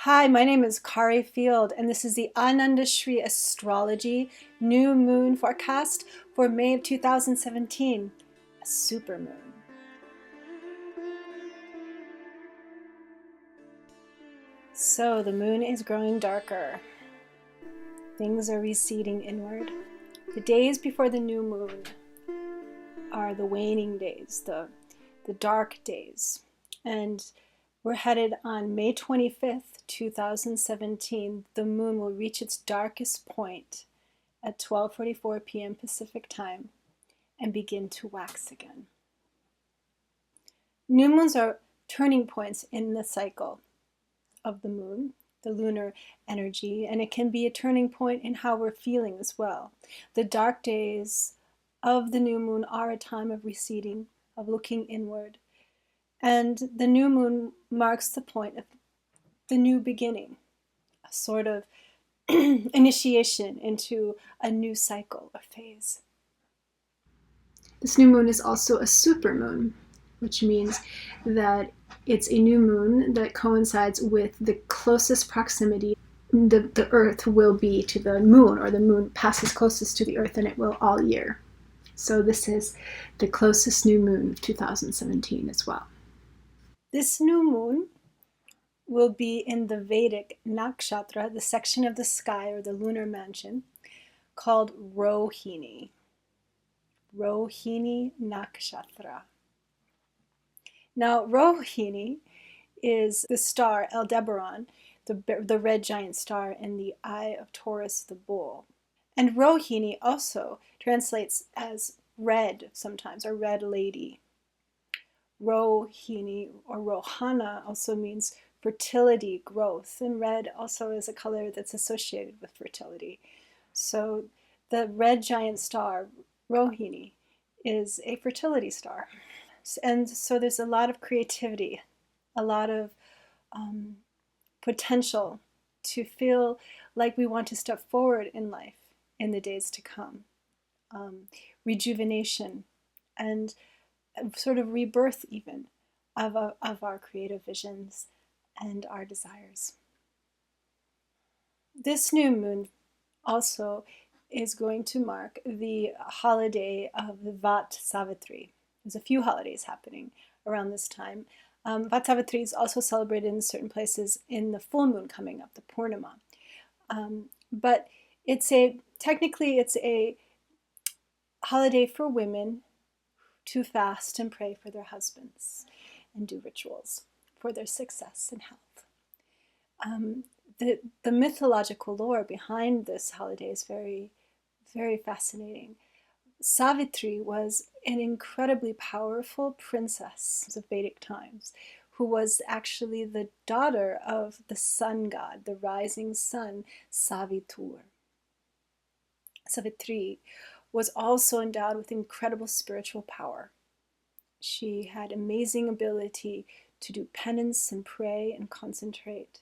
Hi, my name is Kari Field, and this is the Ananda Shri Astrology New Moon Forecast for May of 2017, a supermoon. So the moon is growing darker. Things are receding inward. The days before the new moon are the waning days, the dark days. And we're headed on May 25th, 2017. The moon will reach its darkest point at 12:44 p.m. Pacific time and begin to wax again. New moons are turning points in the cycle of the moon, the lunar energy, and it can be a turning point in how we're feeling as well. The dark days of the new moon are a time of receding, of looking inward, and the new moon marks the point of the new beginning, a sort of initiation into a new cycle or phase. This new moon is also a supermoon, which means that it's a new moon that coincides with the closest proximity the Earth will be to the moon, or the moon passes closest to the Earth than it will all year. So this is the closest new moon of 2017 as well. This new moon will be in the Vedic Nakshatra, the section of the sky or the lunar mansion, called Rohini. Rohini Nakshatra. Now, Rohini is the star Aldebaran, the red giant star in the eye of Taurus, the bull. And Rohini also translates as red sometimes, or red lady. Rohini or Rohana also means fertility, growth, and red also is a color that's associated with fertility. So the red giant star, Rohini, is a fertility star. And so there's a lot of creativity, a lot of potential to feel like we want to step forward in life in the days to come. Rejuvenation and sort of rebirth even of our creative visions and our desires. This new moon also is going to mark the holiday of Vat Savitri. There's a few holidays happening around this time. Vat Savitri is also celebrated in certain places in the full moon coming up, the Purnima. But technically it's a holiday for women to fast and pray for their husbands and do rituals for their success and health. The mythological lore behind this holiday is very, very fascinating. Savitri was an incredibly powerful princess of Vedic times who was actually the daughter of the sun god, the rising sun, Savitur. Savitri was also endowed with incredible spiritual power. She had amazing ability to do penance and pray and concentrate.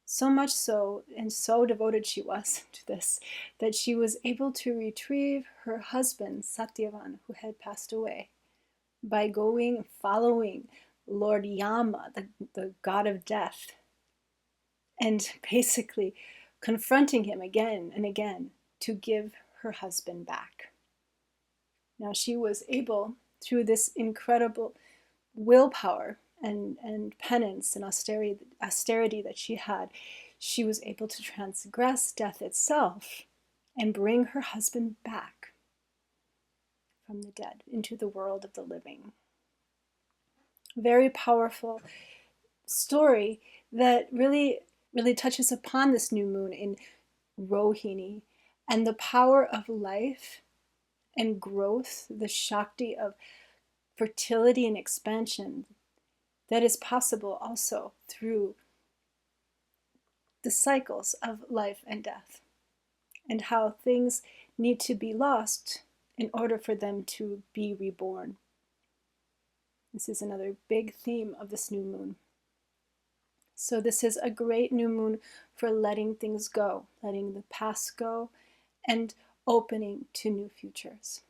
So much so, and so devoted she was to this, that she was able to retrieve her husband, Satyavan, who had passed away, by going and following Lord Yama, the god of death, and basically confronting him again and again to give her husband back. Now, she was able, through this incredible willpower and penance and austerity that she had, she was able to transgress death itself and bring her husband back from the dead into the world of the living. Very powerful story that really, really touches upon this new moon in Rohini and the power of life and growth, the Shakti of fertility and expansion that is possible also through the cycles of life and death, and how things need to be lost in order for them to be reborn. This is another big theme of this new moon. So this is a great new moon for letting things go, letting the past go, and opening to new futures.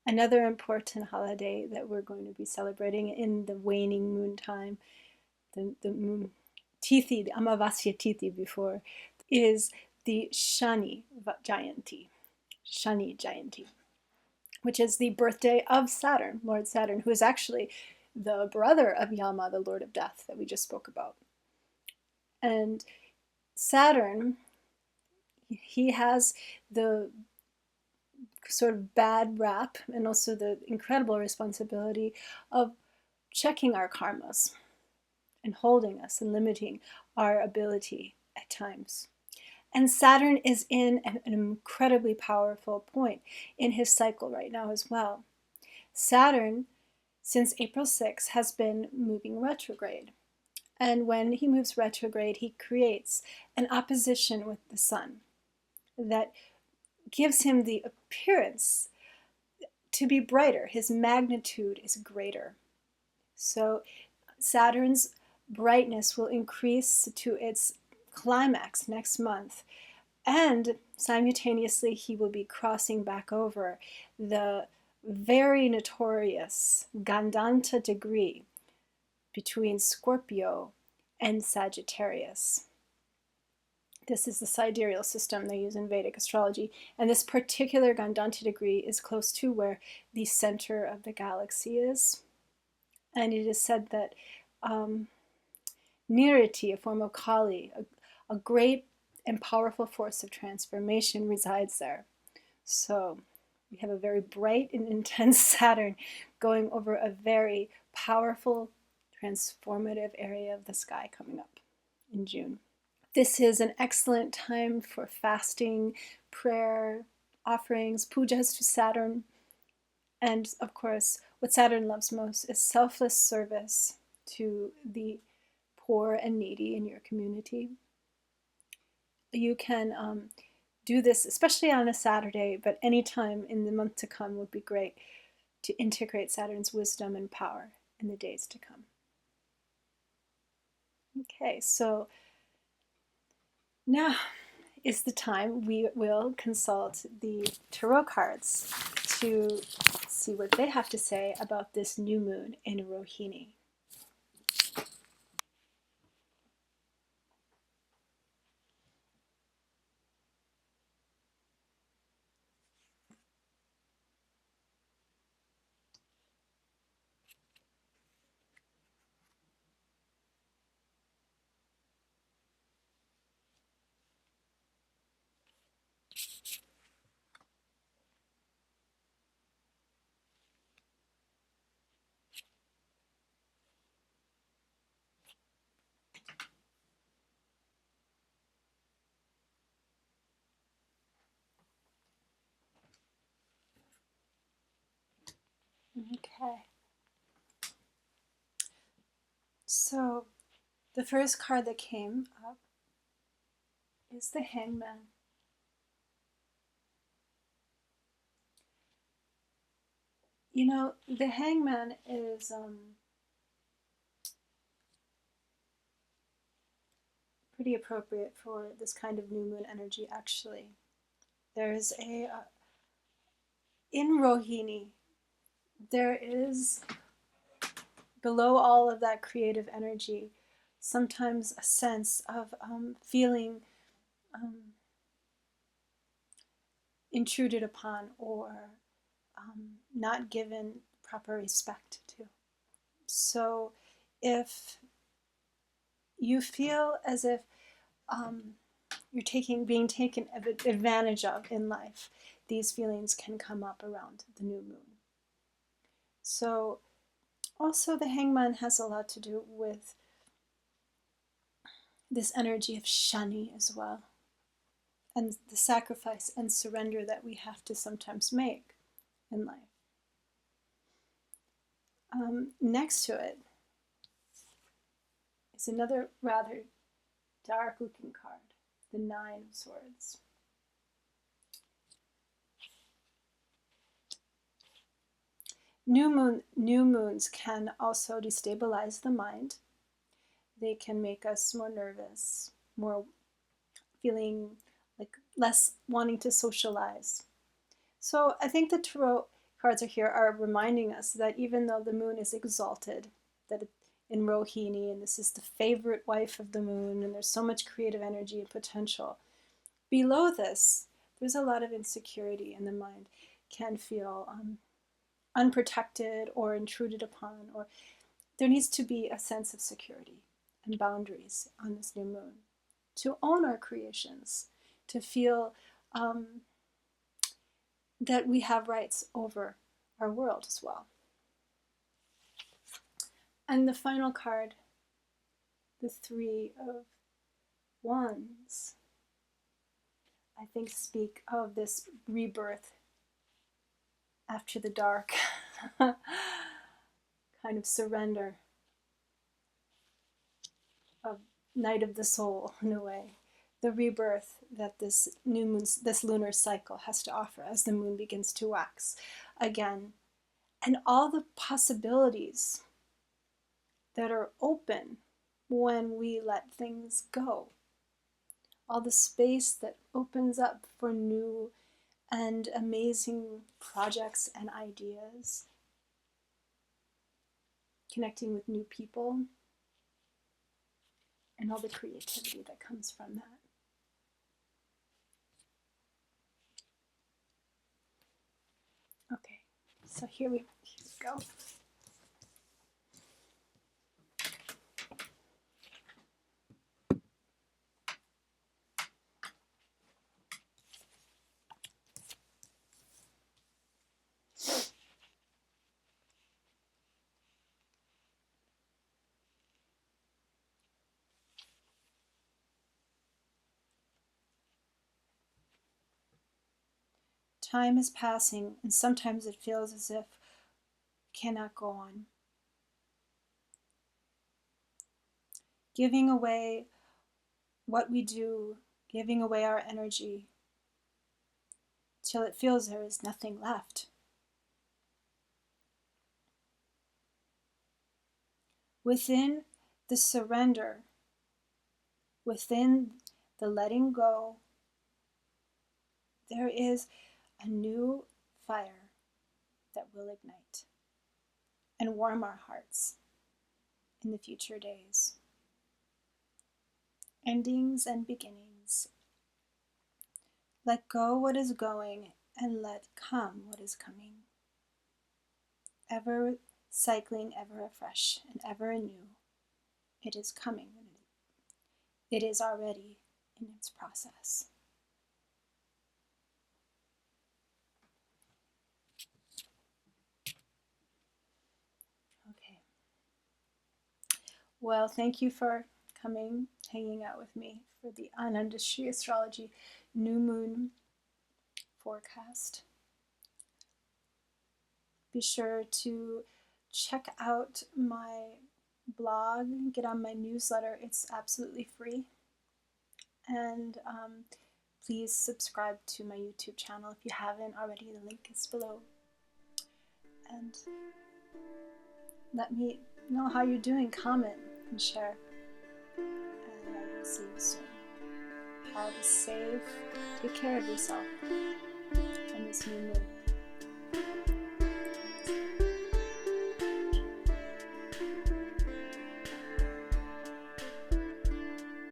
Another important holiday that we're going to be celebrating in the waning moon time, the moon Tithi, the Amavasya Tithi before, is the Shani Jayanti, which is the birthday of Saturn, Lord Saturn, who is actually the brother of Yama, the Lord of Death, that we just spoke about. And Saturn, he has the sort of bad rap and also the incredible responsibility of checking our karmas and holding us and limiting our ability at times. And Saturn is in an incredibly powerful point in his cycle right now as well. Saturn, since April 6th, has been moving retrograde. And when he moves retrograde, he creates an opposition with the sun that gives him the appearance to be brighter. His magnitude is greater. So Saturn's brightness will increase to its climax next month. And simultaneously, he will be crossing back over the very notorious Gandanta degree between Scorpio and Sagittarius. This is the sidereal system they use in Vedic astrology. And this particular Gandanta degree is close to where the center of the galaxy is. And it is said that Niriti, a form of Kali, a great and powerful force of transformation, resides there. So we have a very bright and intense Saturn going over a very powerful, transformative area of the sky coming up in June. This is an excellent time for fasting, prayer, offerings, pujas to Saturn. And of course, what Saturn loves most is selfless service to the poor and needy in your community. You can do this, especially on a Saturday, but any time in the month to come would be great to integrate Saturn's wisdom and power in the days to come. Okay, so now is the time we will consult the tarot cards to see what they have to say about this new moon in Rohini. Okay. So the first card that came up is the Hangman. You know, the Hangman is pretty appropriate for this kind of new moon energy, actually. There's in Rohini, there is, below all of that creative energy, sometimes a sense of feeling intruded upon or not given proper respect to. So if you feel as if you're being taken advantage of in life, these feelings can come up around the new moon. So also the Hangman has a lot to do with this energy of Shani as well, and the sacrifice and surrender that we have to sometimes make in life. Next to it is another rather dark looking card, the Nine of Swords. New moons can also destabilize the mind. They can make us more nervous, more feeling like less wanting to socialize. So I think the tarot cards here are reminding us that even though the moon is exalted, that in Rohini, and this is the favorite wife of the moon, and there's so much creative energy and potential. Below this, there's a lot of insecurity, and the mind can feel unprotected or intruded upon, or there needs to be a sense of security and boundaries on this new moon to own our creations, to feel that we have rights over our world as well. And the final card, the Three of Wands, I think speak of this rebirth after the dark, kind of surrender of night of the soul in a way. The rebirth that this new moon, this lunar cycle has to offer as the moon begins to wax again. And all the possibilities that are open when we let things go. All the space that opens up for new and amazing projects and ideas. Connecting with new people. And all the creativity that comes from that. Okay, so here we go. Time is passing, and sometimes it feels as if it cannot go on. Giving away what we do, giving away our energy, till it feels there is nothing left. Within the surrender, within the letting go, there is a new fire that will ignite and warm our hearts in the future days. Endings and beginnings. Let go what is going and let come what is coming. Ever cycling, ever afresh, and ever anew. It is coming. It is already in its process. Okay. Well, thank you for coming, hanging out with me for the Vedic Astrology New Moon forecast. Be sure to check out my blog, get on my newsletter. It's absolutely free. And please subscribe to my YouTube channel if you haven't already. The link is below. And let me know how you're doing. Comment and share. And I will see you soon. All is safe. Take care of yourself on this new moon.